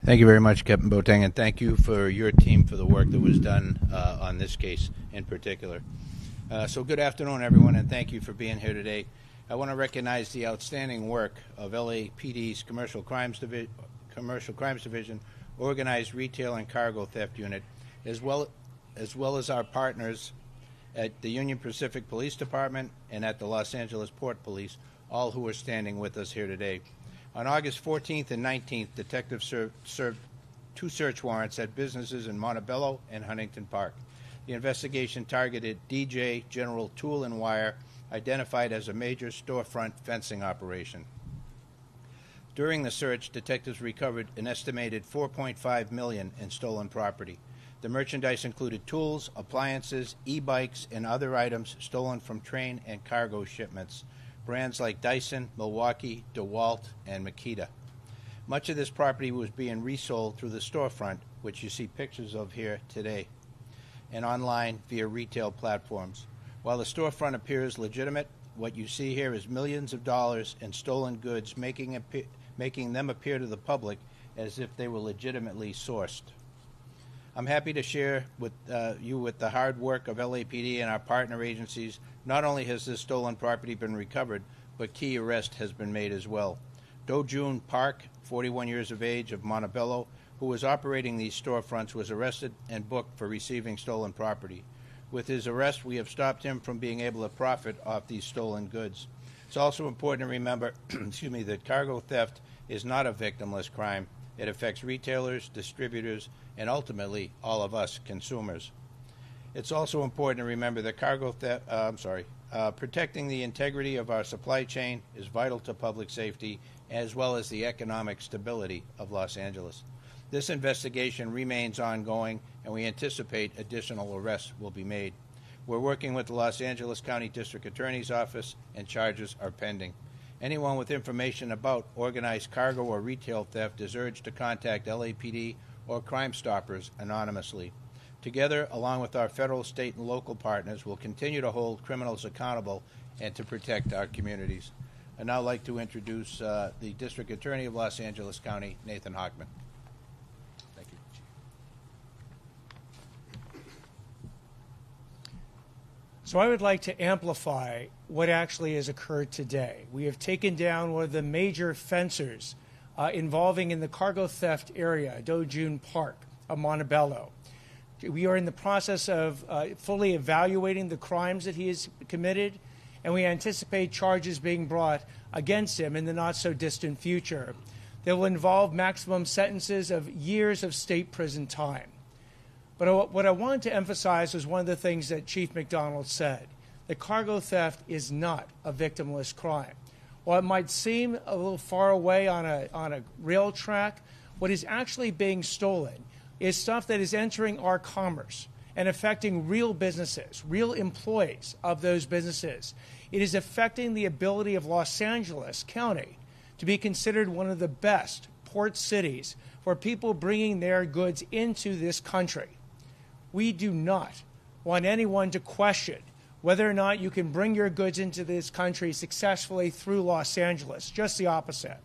Thank you very much, Captain Boateng, and thank you for your team for the work that was done on this case in particular. So good afternoon, everyone, and thank you for being here today. I want to recognize the outstanding work of LAPD's Commercial Crimes Division, Organized Retail and Cargo Theft Unit, as well as our partners at the Union Pacific Police Department and at the Los Angeles Port Police, all who are standing with us here today. On August 14th and 19th, detectives served 2 search warrants at businesses in Montebello and Huntington Park. The investigation targeted DJ General Tool and Wire, identified as a major storefront fencing operation. During the search, detectives recovered an estimated $4.5 million in stolen property. The merchandise included tools, appliances, e-bikes, and other items stolen from train and cargo shipments. Brands like Dyson, Milwaukee, DeWalt, and Makita. Much of this property was being resold through the storefront, which you see pictures of here today, and online via retail platforms. While the storefront appears legitimate, what you see here is millions of dollars in stolen goods, making them appear to the public as if they were legitimately sourced. I'm happy to share with you with the hard work of LAPD and our partner agencies. Not only has this stolen property been recovered, but key arrest has been made as well. Do-Jun Park, 41 years of age, of Montebello, who was operating these storefronts, was arrested and booked for receiving stolen property. With his arrest, we have stopped him from being able to profit off these stolen goods. It's also important to remember that cargo theft is not a victimless crime. It affects retailers, distributors, and ultimately all of us consumers. It's also important to remember that protecting the integrity of our supply chain is vital to public safety as well as the economic stability of Los Angeles. This investigation remains ongoing, and we anticipate additional arrests will be made. We're working with the Los Angeles County District Attorney's Office, and charges are pending. Anyone with information about organized cargo or retail theft is urged to contact LAPD or Crime Stoppers anonymously. Together, along with our federal, state, and local partners, we'll continue to hold criminals accountable and to protect our communities. I'd now like to introduce the District Attorney of Los Angeles County, Nathan Hochman. Thank you. So I would like to amplify what actually has occurred today. We have taken down one of the major fencers involving in the cargo theft area, Do-Jun Park of Montebello. We are in the process of fully evaluating the crimes that he has committed, and we anticipate charges being brought against him in the not-so-distant future that will involve maximum sentences of years of state prison time. But what I wanted to emphasize was one of the things that Chief McDonald said, that cargo theft is not a victimless crime. While it might seem a little far away on a rail track, what is actually being stolen is stuff that is entering our commerce and affecting real businesses, real employees of those businesses. It is affecting the ability of Los Angeles County to be considered one of the best port cities for people bringing their goods into this country. We do not want anyone to question whether or not you can bring your goods into this country successfully through Los Angeles, just the opposite.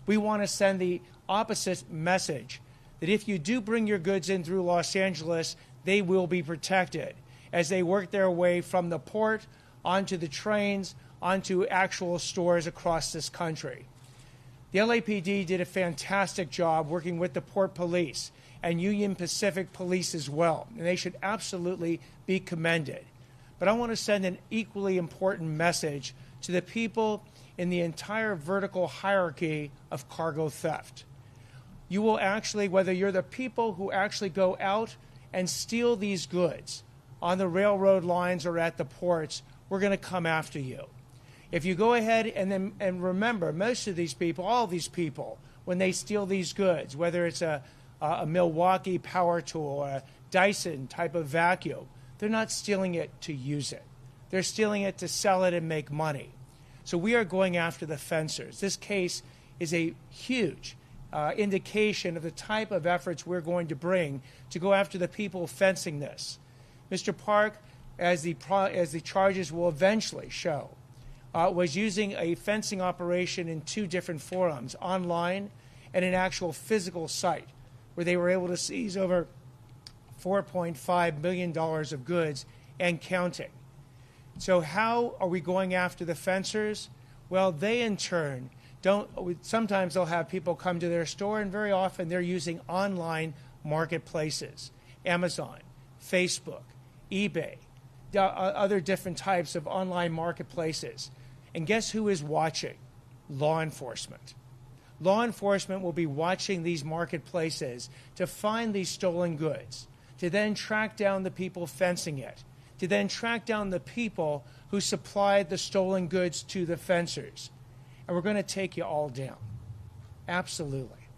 We want to send the opposite message, that if you do bring your goods in through Los Angeles, they will be protected as they work their way from the port onto the trains, onto actual stores across this country. The LAPD did a fantastic job working with the Port Police and Union Pacific Police as well, and they should absolutely be commended. But I want to send an equally important message to the people in the entire vertical hierarchy of cargo theft. You will actually, whether you're the people who actually go out and steal these goods on the railroad lines or at the ports, we're going to come after you. If you go ahead and remember, most of these people, all these people, when they steal these goods, whether it's a Milwaukee power tool or a Dyson type of vacuum, they're not stealing it to use it. They're stealing it to sell it and make money. So we are going after the fencers. This case is a huge indication of the type of efforts we're going to bring to go after the people fencing this. Mr. Park, as the charges will eventually show, was using a fencing operation in 2 different forums, online and an actual physical site. where they were able to seize over $4.5 million of goods and counting. So how are we going after the fencers? Well, they in turn sometimes they'll have people come to their store, and very often they're using online marketplaces, Amazon, Facebook, eBay, other different types of online marketplaces. And guess who is watching? Law enforcement. Law enforcement will be watching these marketplaces to find these stolen goods, to then track down the people fencing it, to then track down the people who supplied the stolen goods to the fencers. And we're going to take you all down. Absolutely.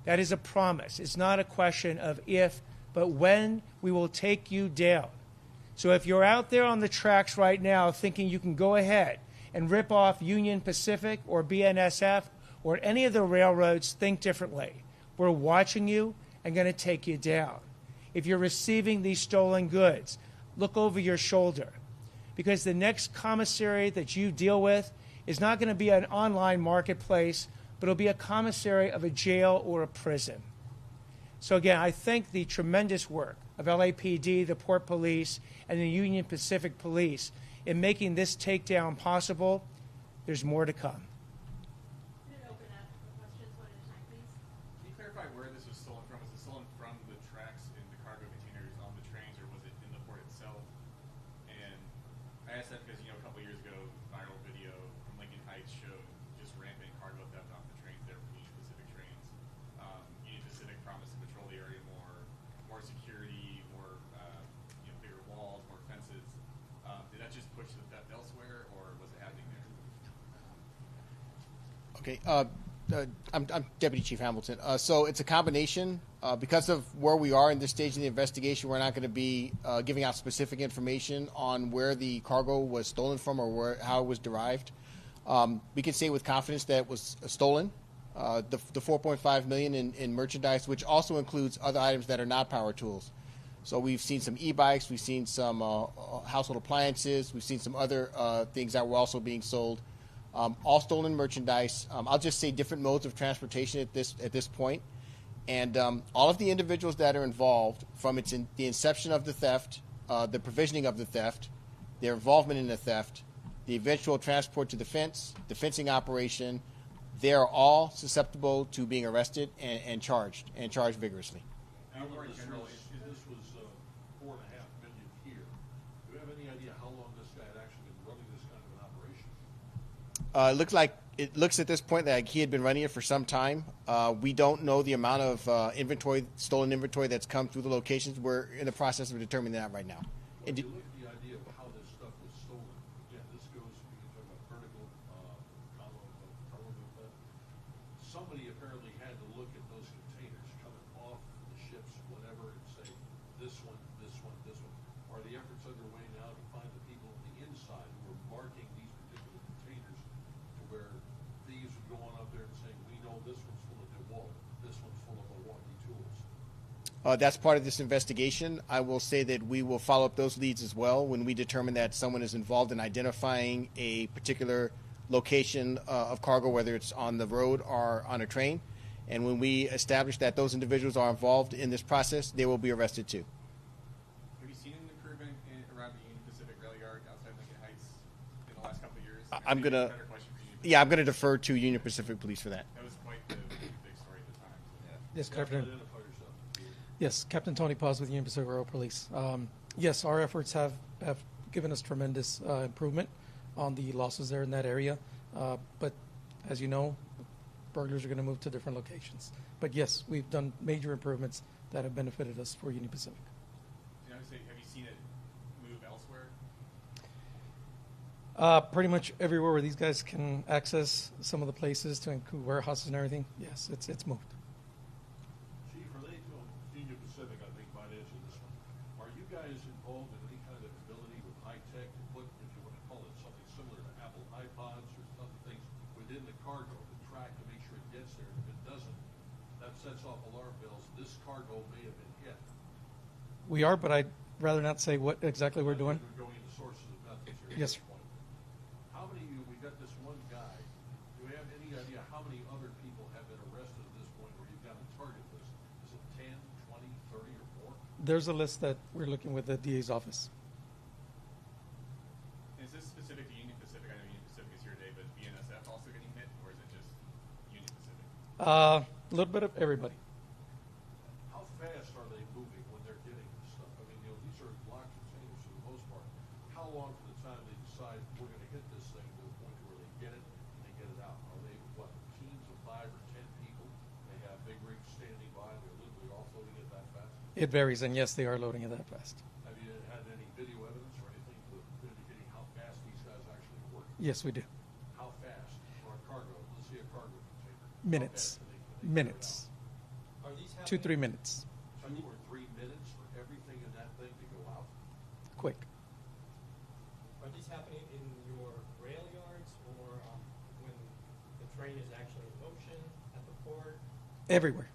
That is a promise. It's not a question of if, but when we will take you down. So if you're out there on the tracks right now thinking you can go ahead and rip off Union Pacific or BNSF or any of the railroads, think differently. We're watching you and going to take you down. If you're receiving these stolen goods, look over your shoulder, because the next commissary that you deal with is not going to be an online marketplace, but it'll be a commissary of a jail or a prison. So again, I thank the tremendous work of LAPD, the Port Police, and the Union Pacific Police in making this takedown possible. There's more to come. Can you open up for questions one at a time, please? Can you clarify where this was stolen from? Was it stolen from the tracks in the cargo containers on the trains, or was it in the port itself? And I asked that because, a couple years ago, viral video from Lincoln Heights showed just rampant cargo theft off the trains there from Union Pacific trains. Union Pacific promised to patrol the area more security, more bigger walls, more fences. Did that just push the theft elsewhere, or was it happening there? Okay, I'm Deputy Chief Hamilton. So it's a combination. Because of where we are in this stage of the investigation, we're not going to be giving out specific information on where the cargo was stolen from or how it was derived. We can say with confidence that it was stolen. The $4.5 million in merchandise, which also includes other items that are not power tools. So we've seen some e-bikes, we've seen some household appliances, we've seen some other things that were also being sold. All stolen merchandise. I'll just say different modes of transportation at this point. And all of the individuals that are involved, from the inception of the theft, the provisioning of the theft, their involvement in the theft, the eventual transport to the fence, the fencing operation, they are all susceptible to being arrested and charged vigorously. This was $4.5 million here. Do you have any idea how long this guy had actually been running this kind of an operation? It looks at this point that he had been running it for some time. We don't know the amount of stolen inventory that's come through the locations. We're in the process of determining that right now. When you look at the idea of how this stuff was stolen, again, this goes, we can talk about vertical column of theft. Somebody apparently had to look at those containers coming off the ships, whatever, and say, this one, this one, this one. Are the efforts underway now to find the people on the inside who are marking these particular containers to where thieves would go on up there and say, we know this one's full of DeWalt, this one's full of Milwaukee tools? That's part of this investigation. I will say that we will follow up those leads as well when we determine that someone is involved in identifying a particular location of cargo, whether it's on the road or on a train. And when we establish that those individuals are involved in this process, they will be arrested too. Have you seen an improvement around the Union Pacific rail yard outside Lincoln Heights in the last couple of years? I'm gonna defer to Union Pacific Police for that. That was quite the big story at the time. Yes, Captain. Identify yourself. Yes, Captain Tony Paz with Union Pacific Rail Police. Yes, our efforts have given us tremendous improvement on the losses there in that area. But as you know, burglars are going to move to different locations. But yes, we've done major improvements that have benefited us for Union Pacific. Have you seen it move elsewhere? Pretty much everywhere where these guys can access some of the places to include warehouses and everything. Yes, it's moved. Chief, related to Union Pacific, I think might answer this one. Are you guys involved in any kind of ability with high tech to put, if you want to call it something similar to Apple iPods or other things within the cargo to track to make sure it gets there? And if it doesn't, that sets off alarm bells. This cargo may have been hit. We are, but I'd rather not say what exactly we're doing. We're going into sources of methods here. Yes, sir. How many of you, we got this one guy, do we have any idea how many other people have been arrested at this point where you've got a target list? Is it 10, There's a list that we're looking with the DA's office. Is this specific to Union Pacific? I know Union Pacific is here today, but BNSF also getting hit, or is it just Union Pacific? A little bit of everybody. How fast are they moving when they're getting this stuff? I mean, these are locked containers for the most part. How long from the time they decide we're going to hit this thing to the point where they get it and they get it out? Are they, what, teams of 5 or 10 people? They have big rigs standing by, they're literally offloading it that fast? It varies, and yes, they are loading it that fast. Have you had any video evidence or anything indicating how fast these guys actually work? Yes, we do. How fast for a cargo? Let's see a cargo container. Minutes. How fast can they get it Minutes. Are these 2-3 happening? minutes. out? 2 or 3 minutes for everything in that thing to go out? Quick. Are these happening in your rail yards or when the train is actually in motion at the port? Everywhere.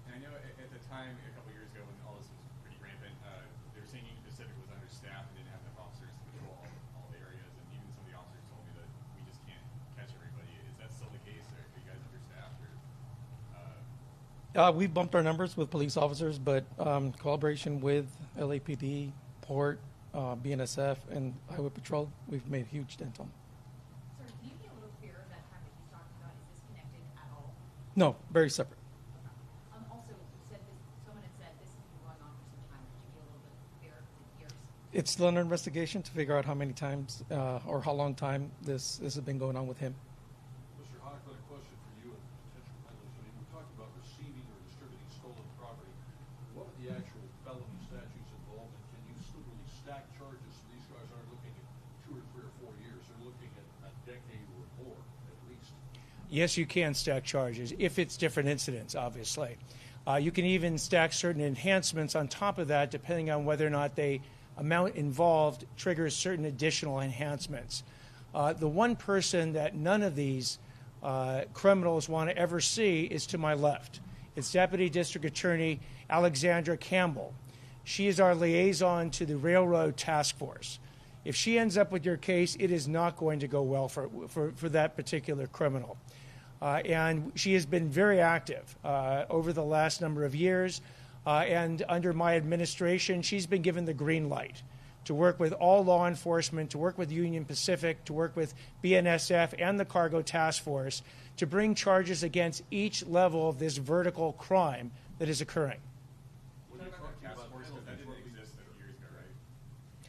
And I know at the time, a couple years ago, when all this was pretty rampant, they were saying Union Pacific was understaffed and didn't have enough officers to control all the areas. And even some of the officers told me that we just can't catch everybody. Is that still the case? Or are you guys understaffed? Or We bumped our numbers with police officers, but collaboration with LAPD, Port, BNSF, and Highway Patrol, we've made a huge dent on. Sir, can you be a little clearer that time that he's talking about? Is this connected at all? No, very separate. Also, you said this, someone had said this has been going on for some time. Could you be a little bit clearer with years? It's still under investigation to figure out how many times or how long time this has been going on with him. Mr. Hockland, a question for you and potential penalties. I mean, we're talking about receiving or distributing stolen property. What are the actual felony statutes involved, and can you literally stack charges so these guys aren't looking at 2 or 3 or 4 years? They're looking at a decade or more, at least. Yes, you can stack charges if it's different incidents, obviously. You can even stack certain enhancements on top of that, depending on whether or not the amount involved triggers certain additional enhancements. The one person that none of these criminals want to ever see is to my left. It's Deputy District Attorney Alexandra Campbell. She is our liaison to the Railroad Task Force. If she ends up with your case, it is not going to go well for that particular criminal. And she has been very active over the last number of years. And under my administration, she's been given the green light to work with all law enforcement, to work with Union Pacific, to work with BNSF and the Cargo Task Force to bring charges against each level of this vertical crime that is occurring. When you're talking task about force, 'cause that penalties, didn't exist a few years ago, right?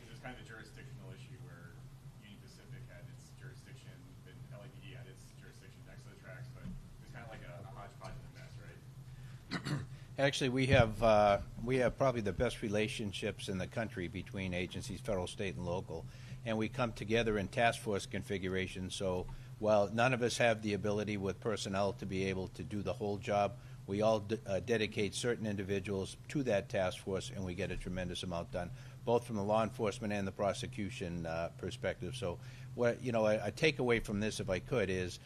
It was kind of a jurisdictional issue where Union Pacific had its jurisdiction, and LAPD had its jurisdiction next to the tracks, but it was kind of like a hodgepodge of a mess, right? Actually, we have probably the best relationships in the country between agencies, federal, state, and local, and we come together in task force configuration. So while none of us have the ability with personnel to be able to do the whole job, we all dedicate certain individuals to that task force, and we get a tremendous amount done, both from the law enforcement and the prosecution perspective. So, what a takeaway from this, if I could, is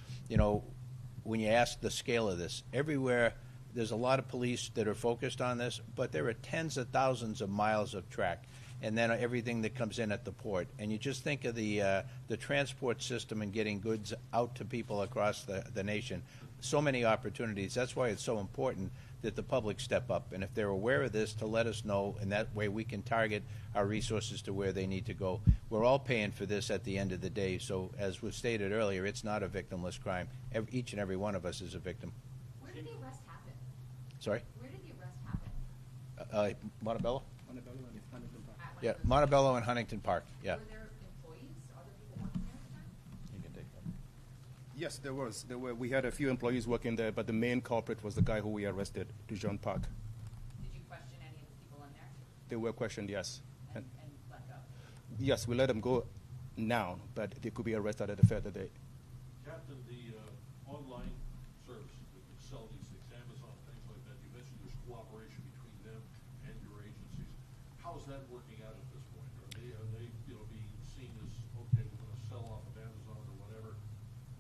when you ask the scale of this, everywhere. There's a lot of police that are focused on this, but there are tens of thousands of miles of track, and then everything that comes in at the port. And you just think of the transport system and getting goods out to people across the nation. So many opportunities. That's why it's so important that the public step up. And if they're aware of this, to let us know, and that way we can target our resources to where they need to go. We're all paying for this at the end of the day. So as was stated earlier, it's not a victimless crime. Each and every one of us is a victim. Where did the arrest happen? Sorry? Where did the arrest happen? Montebello? At one Yeah, of those- Montebello and Huntington Park. Yeah. Were there employees, other people working there at the time? You can take that. Yes, there was. We had a few employees working there, but the main culprit was the guy who we arrested, Dujon Park. Did you question any of the people in there They were questioned, yes. and let go? Yes, we let them go now, but they could be arrested at a further date. Captain, the online services that could sell these things, Amazon, things like that, you mentioned there's cooperation between them and your agencies. How is that working out at this point? Are they being seen as, okay, we're going to sell off of Amazon or whatever,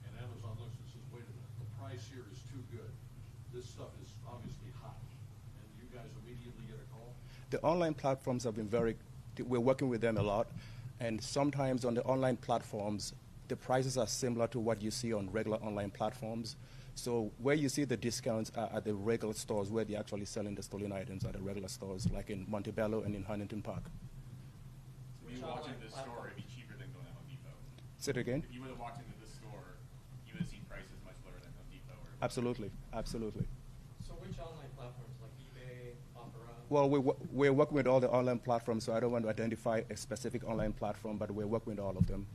and Amazon looks and says, wait a minute, the price here is too good. This stuff is obviously hot, and you guys immediately get a call? The online platforms have been we're working with them a lot, and sometimes on the online platforms, the prices are similar to what you see on regular online platforms. So where you see the discounts are at the regular stores where they're actually selling the stolen items at the regular stores, like in Montebello and in Huntington Park. So if you walked into this store, it'd be cheaper than going to Home Depot. Say it again? If you would have walked into this store, you would have seen prices much lower than Home Depot. Or Absolutely, absolutely. So which online platforms, like eBay, Opera? Well, we're working with all the online platforms, so I don't want to identify a specific online platform, but we're working with all of them.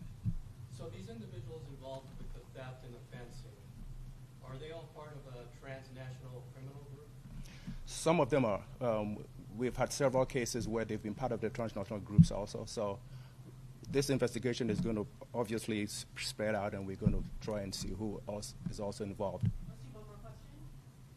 So these individuals involved with the theft and the fencing, are they all part of a transnational criminal group? Some of them are. We've had several cases where they've been part of the transnational groups also. So this investigation is going to obviously spread out, and we're going to try and see who else is also involved.